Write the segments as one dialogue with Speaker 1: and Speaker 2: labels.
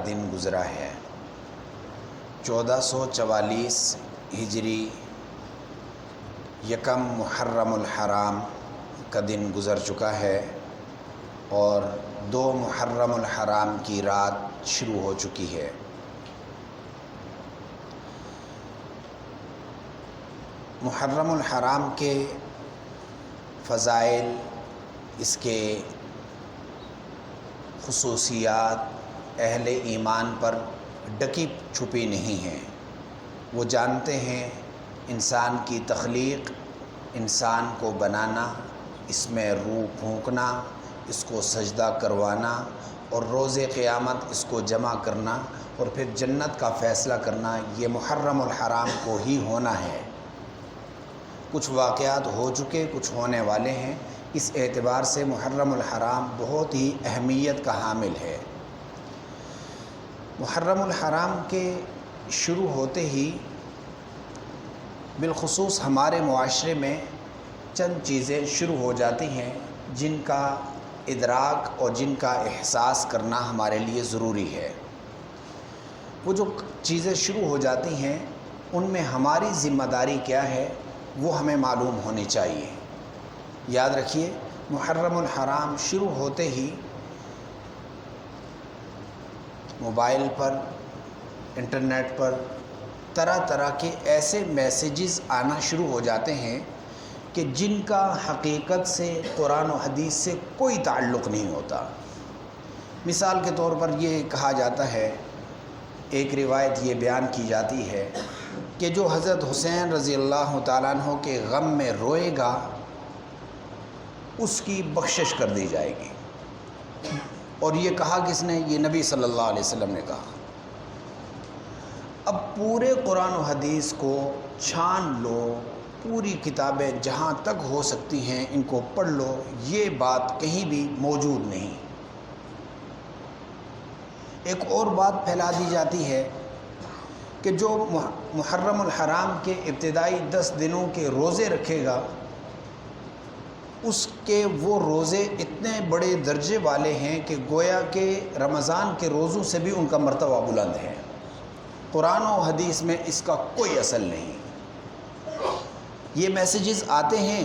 Speaker 1: دن گزرا ہے۔ 1444 ہجری یکم محرم الحرام کا دن گزر چکا ہے اور 2 محرم الحرام کی رات شروع ہو چکی ہے۔ محرم الحرام کے فضائل، اس کے خصوصیات اہل ایمان پر ڈکی چھپی نہیں ہیں۔ وہ جانتے ہیں انسان کی تخلیق، انسان کو بنانا، اس میں روح پھونکنا، اس کو سجدہ کروانا اور روز قیامت اس کو جمع کرنا اور پھر جنت کا فیصلہ کرنا، یہ محرم الحرام کو ہی ہونا ہے۔ کچھ واقعات ہو چکے، کچھ ہونے والے ہیں۔ اس اعتبار سے محرم الحرام بہت ہی اہمیت کا حامل ہے۔ محرم الحرام کے شروع ہوتے ہی بالخصوص ہمارے معاشرے میں چند چیزیں شروع ہو جاتی ہیں جن کا ادراک اور جن کا احساس کرنا ہمارے لیے ضروری ہے۔ وہ جو چیزیں شروع ہو جاتی ہیں ان میں ہماری ذمہ داری کیا ہے وہ ہمیں معلوم ہونی چاہیے۔ یاد رکھیے، محرم الحرام شروع ہوتے ہی موبائل پر، انٹرنیٹ پر طرح طرح کے ایسے میسیجز آنا شروع ہو جاتے ہیں کہ جن کا حقیقت سے، قرآن و حدیث سے کوئی تعلق نہیں ہوتا۔ مثال کے طور پر یہ کہا جاتا ہے، ایک روایت یہ بیان کی جاتی ہے کہ جو حضرت حسین رضی اللہ تعالیٰ عنہ کے غم میں روئے گا اس کی بخشش کر دی جائے گی۔ اور یہ کہا کس نے؟ یہ نبی صلی اللہ علیہ وسلم نے کہا۔ اب پورے قرآن و حدیث کو چھان لو، پوری کتابیں جہاں تک ہو سکتی ہیں ان کو پڑھ لو، یہ بات کہیں بھی موجود نہیں۔ ایک اور بات پھیلا دی جاتی ہے کہ جو محرم الحرام کے ابتدائی 10 دنوں کے روزے رکھے گا اس کے وہ روزے اتنے بڑے درجے والے ہیں کہ گویا کہ رمضان کے روزوں سے بھی ان کا مرتبہ بلند ہے۔ قرآن و حدیث میں اس کا کوئی اصل نہیں۔ یہ میسیجز آتے ہیں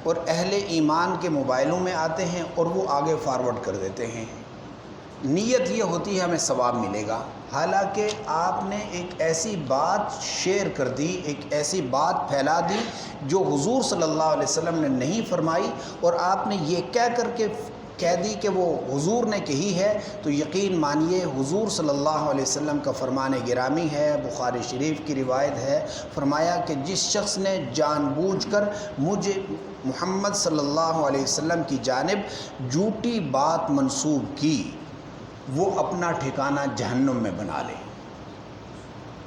Speaker 1: اور اہل ایمان کے موبائلوں میں آتے ہیں اور وہ آگے فارورڈ کر دیتے ہیں۔ نیت یہ ہوتی ہے ہمیں ثواب ملے گا، حالانکہ آپ نے ایک ایسی بات شیئر کر دی، ایک ایسی بات پھیلا دی جو حضور صلی اللہ علیہ وسلم نے نہیں فرمائی، اور آپ نے یہ کہہ دی کہ وہ حضور نے کہی ہے، تو یقین مانیے حضور صلی اللہ علیہ وسلم کا فرمان گرامی ہے، بخاری شریف کی روایت ہے، فرمایا کہ جس شخص نے جان بوجھ کر مجھے محمد صلی اللہ علیہ وسلم کی جانب جھوٹی بات منسوب کی وہ اپنا ٹھکانہ جہنم میں بنا لے۔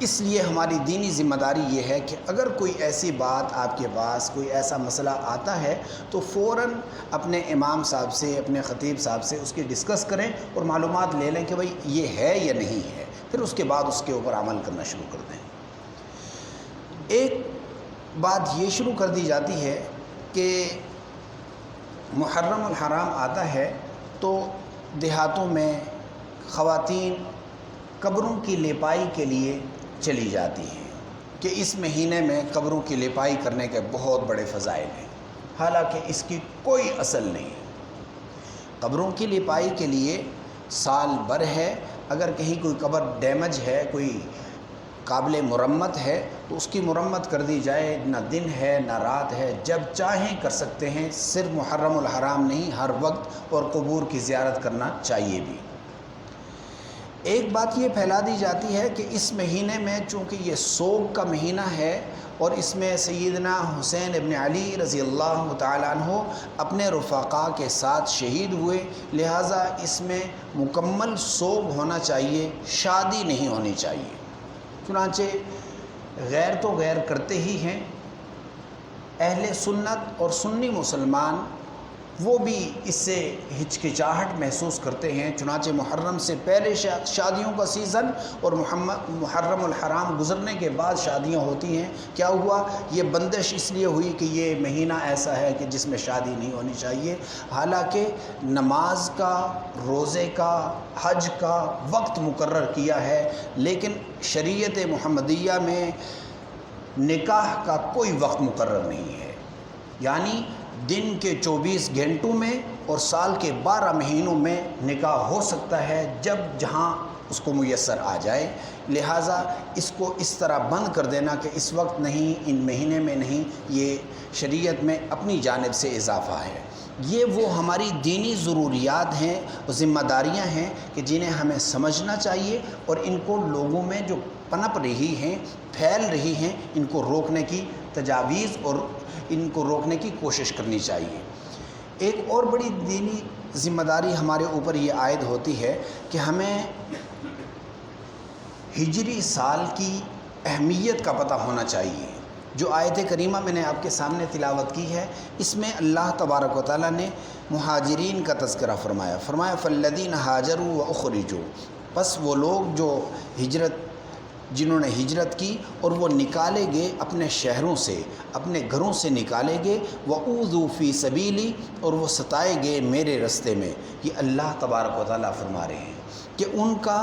Speaker 1: اس لیے ہماری دینی ذمہ داری یہ ہے کہ اگر کوئی ایسی بات آپ کے پاس، کوئی ایسا مسئلہ آتا ہے تو فوراً اپنے امام صاحب سے، اپنے خطیب صاحب سے اس کی ڈسکس کریں اور معلومات لے لیں کہ بھئی یہ ہے یا نہیں ہے، پھر اس کے بعد اس کے اوپر عمل کرنا شروع کر دیں۔ ایک بات یہ شروع کر دی جاتی ہے کہ محرم الحرام آتا ہے تو دیہاتوں میں خواتین قبروں کی لیپائی کے لیے چلی جاتی ہیں کہ اس مہینے میں قبروں کی لیپائی کرنے کے بہت بڑے فضائل ہیں، حالانکہ اس کی کوئی اصل نہیں۔ قبروں کی لیپائی کے لیے سال بھر ہے، اگر کہیں کوئی قبر ڈیمیج ہے، کوئی قابل مرمت ہے تو اس کی مرمت کر دی جائے، نہ دن ہے نہ رات ہے، جب چاہیں کر سکتے ہیں، صرف محرم الحرام نہیں، ہر وقت، اور قبور کی زیارت کرنا چاہیے بھی۔ ایک بات یہ پھیلا دی جاتی ہے کہ اس مہینے میں چونکہ یہ سوگ کا مہینہ ہے اور اس میں سیدنا حسین ابن علی رضی اللہ تعالیٰ عنہ اپنے رفقاء کے ساتھ شہید ہوئے، لہٰذا اس میں مکمل سوگ ہونا چاہیے، شادی نہیں ہونی چاہیے۔ چنانچہ غیر تو غیر کرتے ہی ہیں، اہل سنت اور سنی مسلمان وہ بھی اس سے ہچکچاہٹ محسوس کرتے ہیں۔ چنانچہ محرم سے پہلے شادیوں کا سیزن اور محرم الحرام گزرنے کے بعد شادیاں ہوتی ہیں۔ کیا ہوا؟ یہ بندش اس لیے ہوئی کہ یہ مہینہ ایسا ہے کہ جس میں شادی نہیں ہونی چاہیے، حالانکہ نماز کا، روزے کا، حج کا وقت مقرر کیا ہے، لیکن شریعت محمدیہ میں نکاح کا کوئی وقت مقرر نہیں ہے۔ یعنی دن کے 24 گھنٹوں میں اور سال کے 12 مہینوں میں نکاح ہو سکتا ہے، جب جہاں اس کو میسر آ جائے۔ لہٰذا اس کو اس طرح بند کر دینا کہ اس وقت نہیں، ان مہینے میں نہیں، یہ شریعت میں اپنی جانب سے اضافہ ہے۔ یہ وہ ہماری دینی ضروریات ہیں، ذمہ داریاں ہیں کہ جنہیں ہمیں سمجھنا چاہیے، اور ان کو لوگوں میں جو پنپ رہی ہیں، پھیل رہی ہیں، ان کو روکنے کی تجاویز اور ان کو روکنے کی کوشش کرنی چاہیے۔ ایک اور بڑی دینی ذمہ داری ہمارے اوپر یہ عائد ہوتی ہے کہ ہمیں ہجری سال کی اہمیت کا پتہ ہونا چاہیے۔ جو آیت کریمہ میں نے آپ کے سامنے تلاوت کی ہے، اس میں اللہ تبارک و تعالیٰ نے مہاجرین کا تذکرہ فرمایا۔ فالذین ہاجروا واخرجوا، پس وہ لوگ جو جنہوں نے ہجرت کی اور وہ نکالے گئے اپنے شہروں سے، اپنے گھروں سے نکالے گئے، وَأُوذُوا فِي سَبِيلِي، اور وہ ستائے گئے میرے رستے میں۔ یہ اللہ تبارک و تعالیٰ فرما رہے ہیں کہ ان کا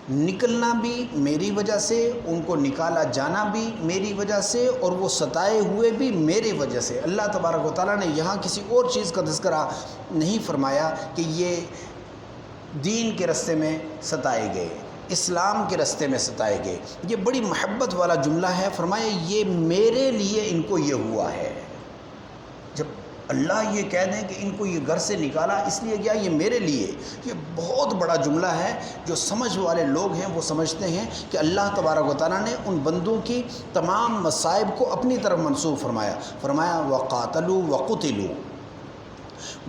Speaker 1: نکلنا بھی میری وجہ سے، ان کو نکالا جانا بھی میری وجہ سے، اور وہ ستائے ہوئے بھی میری وجہ سے۔ اللہ تبارک و تعالیٰ نے یہاں کسی اور چیز کا تذکرہ نہیں فرمایا کہ یہ دین کے رستے میں ستائے گئے، اسلام کے رستے میں ستائے گئے۔ یہ بڑی محبت والا جملہ ہے۔ فرمایا یہ میرے لیے ان کو یہ ہوا ہے۔ جب اللہ یہ کہہ دیں کہ ان کو یہ گھر سے نکالا اس لیے گیا، یہ میرے لیے، یہ بہت بڑا جملہ ہے۔ جو سمجھ والے لوگ ہیں وہ سمجھتے ہیں کہ اللہ تبارک و تعالیٰ نے ان بندوں کی تمام مصائب کو اپنی طرف منسوب فرمایا۔ فرمایا وَقَاتَلُوا وَقُتِلُوا،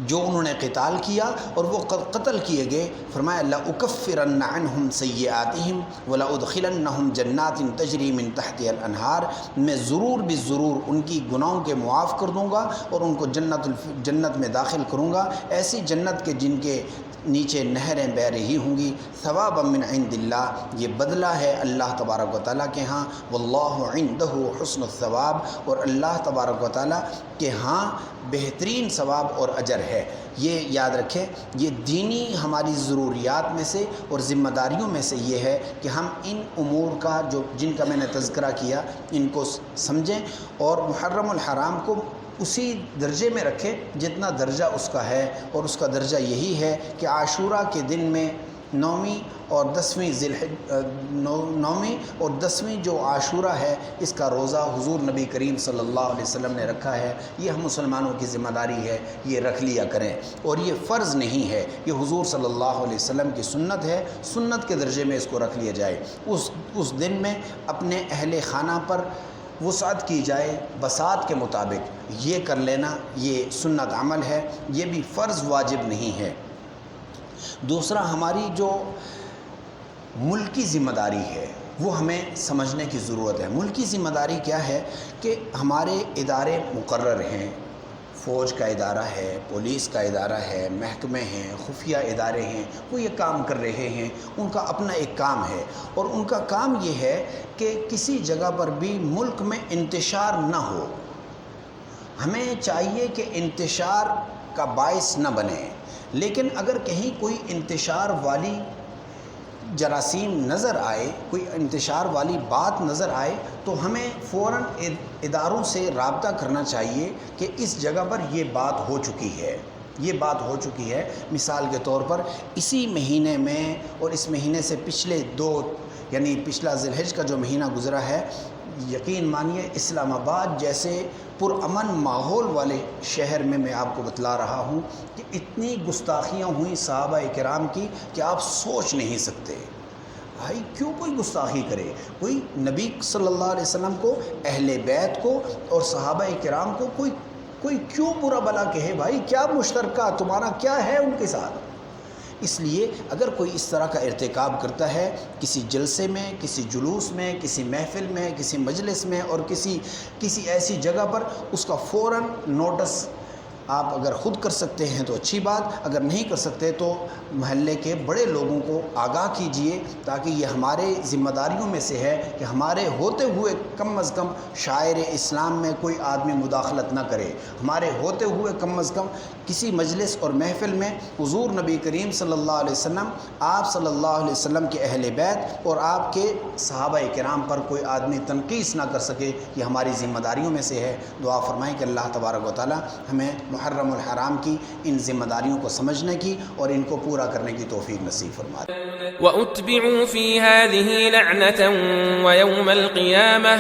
Speaker 1: جو انہوں نے قتال کیا اور وہ قتل کیے گئے۔ فرمایا لَأُكَفِّرَنَّ عَنْهُمْ سَيِّئَاتِهِمْ وَلَأُدْخِلَنَّهُمْ جَنَّاتٍ تَجْرِي مِنْ تَحْتِهَا الْأَنْهَارُ، میں ضرور بالضرور ان کی گناہوں کے معاف کر دوں گا اور ان کو جنت میں داخل کروں گا، ایسی جنت کے جن کے نیچے نہریں بہہ رہی ہوں گی۔ ثوابا من عند اللہ، یہ بدلہ ہے اللہ تبارک و تعالیٰ کے ہاں۔ واللہ عندہ حسن الثواب، اور اللہ تبارک و تعالیٰ کے ہاں بہترین ثواب اور اجر ہے۔ یہ یاد رکھیں، یہ دینی ہماری ضروریات میں سے اور ذمہ داریوں میں سے یہ ہے کہ ہم ان امور کا جن کا میں نے تذکرہ کیا ان کو سمجھیں، اور محرم الحرام کو اسی درجے میں رکھے جتنا درجہ اس کا ہے، اور اس کا درجہ یہی ہے کہ عاشورہ کے دن میں 9ویں اور 10ویں جو عاشورہ ہے، اس کا روزہ حضور نبی کریم صلی اللہ علیہ وسلم نے رکھا ہے۔ یہ ہم مسلمانوں کی ذمہ داری ہے، یہ رکھ لیا کریں، اور یہ فرض نہیں ہے، یہ حضور صلی اللہ علیہ وسلم کی سنت ہے، سنت کے درجے میں اس کو رکھ لیا جائے۔ اس دن میں اپنے اہل خانہ پر وسعت کی جائے، بساط کے مطابق یہ کر لینا، یہ سنت عمل ہے، یہ بھی فرض واجب نہیں ہے۔ دوسرا، ہماری جو ملکی ذمہ داری ہے وہ ہمیں سمجھنے کی ضرورت ہے۔ ملکی ذمہ داری کیا ہے کہ ہمارے ادارے مقرر ہیں، فوج کا ادارہ ہے، پولیس کا ادارہ ہے، محکمے ہیں، خفیہ ادارے ہیں، وہ یہ کام کر رہے ہیں، ان کا اپنا ایک کام ہے، اور ان کا کام یہ ہے کہ کسی جگہ پر بھی ملک میں انتشار نہ ہو۔ ہمیں چاہیے کہ انتشار کا باعث نہ بنے، لیکن اگر کہیں کوئی انتشار والی جراثیم نظر آئے، کوئی انتشار والی بات نظر آئے، تو ہمیں فوراً اداروں سے رابطہ کرنا چاہیے کہ اس جگہ پر یہ بات ہو چکی ہے، یہ بات ہو چکی ہے۔ مثال کے طور پر اسی مہینے میں اور اس مہینے سے پچھلے یعنی پچھلا ذی الحجہ کا جو مہینہ گزرا ہے، یقین مانیے اسلام آباد جیسے پرامن ماحول والے شہر میں آپ کو بتلا رہا ہوں کہ اتنی گستاخیاں ہوئیں صحابہ کرام کی کہ آپ سوچ نہیں سکتے۔ بھائی کیوں کوئی گستاخی کرے؟ کوئی نبی صلی اللہ علیہ وسلم کو، اہل بیت کو اور صحابہ کرام کو کوئی کیوں برا بلا کہے؟ بھائی کیا مشترکہ تمہارا کیا ہے ان کے ساتھ؟ اس لیے اگر کوئی اس طرح کا ارتکاب کرتا ہے کسی جلسے میں، کسی جلوس میں، کسی محفل میں، کسی مجلس میں اور کسی ایسی جگہ پر، اس کا فوراً نوٹس آپ اگر خود کر سکتے ہیں تو اچھی بات، اگر نہیں کر سکتے تو محلے کے بڑے لوگوں کو آگاہ کیجئے، تاکہ یہ ہمارے ذمہ داریوں میں سے ہے کہ ہمارے ہوتے ہوئے کم از کم شاعر اسلام میں کوئی آدمی مداخلت نہ کرے، ہمارے ہوتے ہوئے کم از کم کسی مجلس اور محفل میں حضور نبی کریم صلی اللہ علیہ وسلم، آپ صلی اللہ علیہ وسلم کے اہل بیت اور آپ کے صحابہ کرام پر کوئی آدمی تنقیص نہ کر سکے، یہ ہماری ذمہ داریوں میں سے ہے۔ دعا فرمائیں کہ اللہ تبارک و تعالی ہمیں محرم الحرام کی ان ذمہ داریوں کو سمجھنے کی اور ان کو پورا کرنے کی توفیق نصیب فرمائے۔
Speaker 2: وَأُتْبِعُوا فِي هَذِهِ لَعْنَةً وَيَوْمَ الْقِيَامَةِ